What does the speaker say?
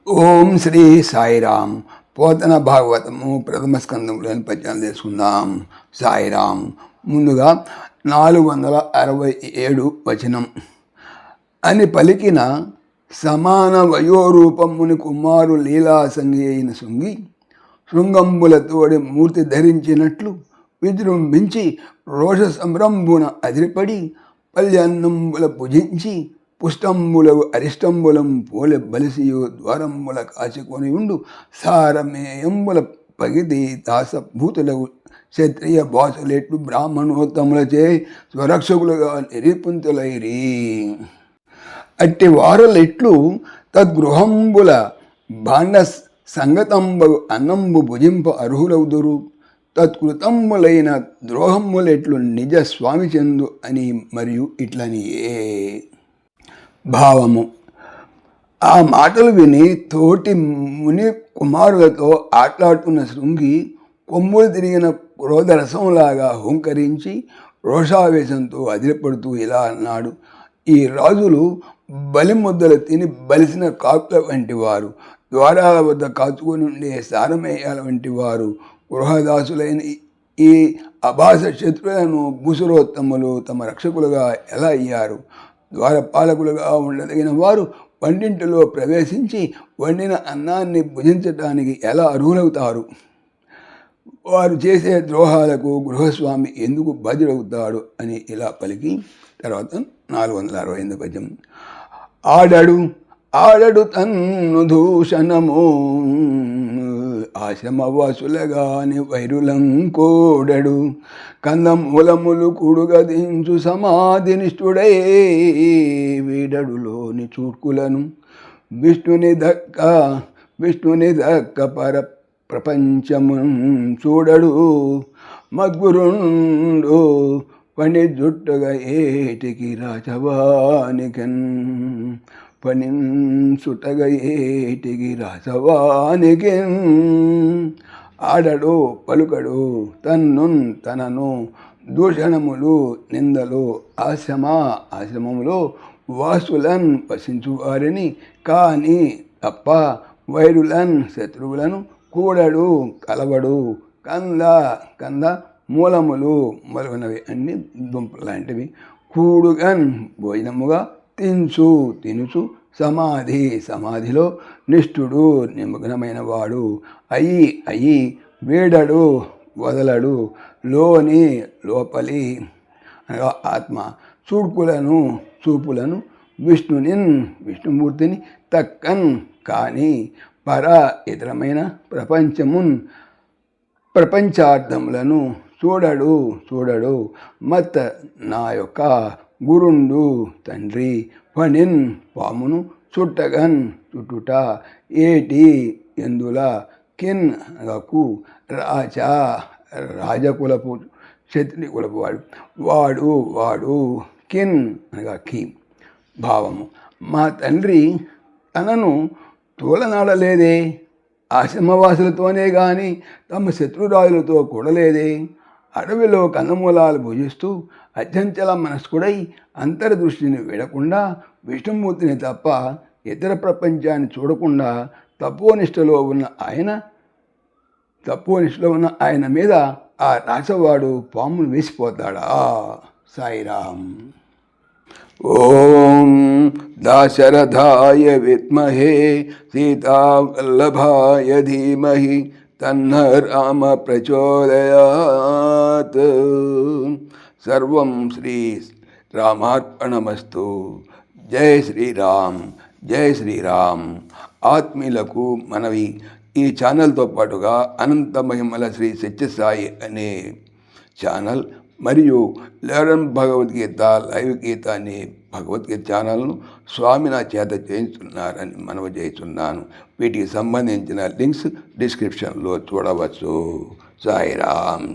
ఓం శ్రీ సాయిరామ్. పోతన భాగవతము ప్రథమ స్కందంలోని పద్యాలు తెలుసుకుందాం. సాయిరామ్. ముందుగా 467 వచనం. అని పలికిన సమాన వయోరూపముని కుమారు లీలాసంగి అయిన శృంగి శృంగంబులతోడి మూర్తి ధరించినట్లు విజృంభించి రోష సంరంభున అదిరిపడి పల్యన్నంబుల భుజించి పుష్టంబులవు అరిష్టంబులం పోలె బలిసియు ద్వారంబుల కాచుకొని ఉండు సారమేయంబుల పగిది దాసభూతులవు క్షత్రియ బాసులెట్లు బ్రాహ్మణోత్తములచే స్వరక్షకులుగా నిరీపుంతులైరి. అట్టి వారులెట్లు తద్గృహంబుల భాండ సంగతంబు అన్నంబు భుజింప అర్హులవుదురు. తత్కృతంబులైన ద్రోహములెట్లు నిజ స్వామి చెందు అని మరియు ఇట్లనియే. భావము. ఆ మాటలు విని తోటి ముని కుమారులతో ఆటలాడుతున్న శృంగి కొమ్ములు తిరిగిన క్రోధరసంలాగా హుంకరించి రోషావేశంతో అదిరిపడుతూ ఇలా అన్నాడు. ఈ రాజులు బలిముద్దలు తిని బలిసిన కాకుల వంటి వారు, ద్వారాల వద్ద కాచుకొని ఉండే సారమేయాల వంటి వారు, గృహదాసులైన ఈ అభాస శత్రులను భూసురోత్తములు తమ రక్షకులుగా ఎలా అయ్యారు? ద్వారపాలకులుగా ఉండదగిన వారు వంటింటిలో ప్రవేశించి వండిన అన్నాన్ని భుజించటానికి ఎలా అర్హులవుతారు? వారు చేసే ద్రోహాలకు గృహస్వామి ఎందుకు బాధ్యుడవుతాడు అని ఇలా పలికి తర్వాత 468 పద్యం. ఆడడు తన్ను దూషణము ఆశ్రమవాసులగాని వైరులంకోడడు కందమూలములు కూడుగదించు సమాధినిష్ఠుడై వీడడులోని చూడ్కులను విష్ణుని దక్క పర ప్రపంచము చూడడు మద్గురుండు పని జుట్టుగా ఏటికి రాజవానికన్ పనించుటగా ఏటికి రాజవానికి ఆడడు పలుకడు తనను దూషణములు నిందలు ఆశ్రమములో వాసులన్ వసించు వారిని కానీ తప్ప వైరులన్ శత్రువులను కూడడు కలవడు. కంద మూలములు మొదలైనవి అన్ని దుంపలు లాంటివి. కూడుగన్ భోజనముగా తినుచు సమాధిలో నిష్ఠుడు నిమగ్నమైన వాడు అయి వీడడు వదలడు లోపలి అనగా ఆత్మ చూపులను విష్ణుమూర్తిని తక్కన్ కానీ ఇతరమైన ప్రపంచార్థములను చూడడు. మత్ నా యొక్క గురుండు తండ్రి పనిన్ పామును చుట్టుట ఏటి ఎందుల కిన్ అనగాకు రాజకులపు క్షత్రియ కులపు వాడు కిన్ అనగా కీ. భావము. మా తండ్రి తనను తోలనాడలేదే, ఆశ్రమవాసులతోనే గాని తమ శత్రురాజులతో కూడలేదే. అడవిలో కందమూలాలు భుజిస్తూ అత్యంచల మనస్కుడై అంతర్దృష్టిని విడకుండా విష్ణుమూర్తిని తప్ప ఇతర ప్రపంచాన్ని చూడకుండా తపోనిష్టలో ఉన్న ఆయన మీద ఆ రాసవాడు పామును వేసిపోతాడా? సాయిరామ్. ఓం దాశరథాయ విద్మహే సీతావల్లభాయ ధీమహి తన్న రామ ప్రచోదయాత్. సర్వం శ్రీ రామార్పణమస్తు. జై శ్రీరామ్, జై శ్రీరామ్. ఆత్మీయులకు మనవి, ఈ ఛానల్తో పాటుగా అనంత మహిమల శ్రీ సత్యసాయి అనే ఛానల్ మరియు లెర్న్ భగవద్గీత లైవ్ గీత అనే భగవద్గీత ఛానల్ను స్వామి నా చేత చేయించున్నారని మనవి చేస్తున్నాను. వీటికి సంబంధించిన లింక్స్ డిస్క్రిప్షన్లో చూడవచ్చు. సాయిరామ్.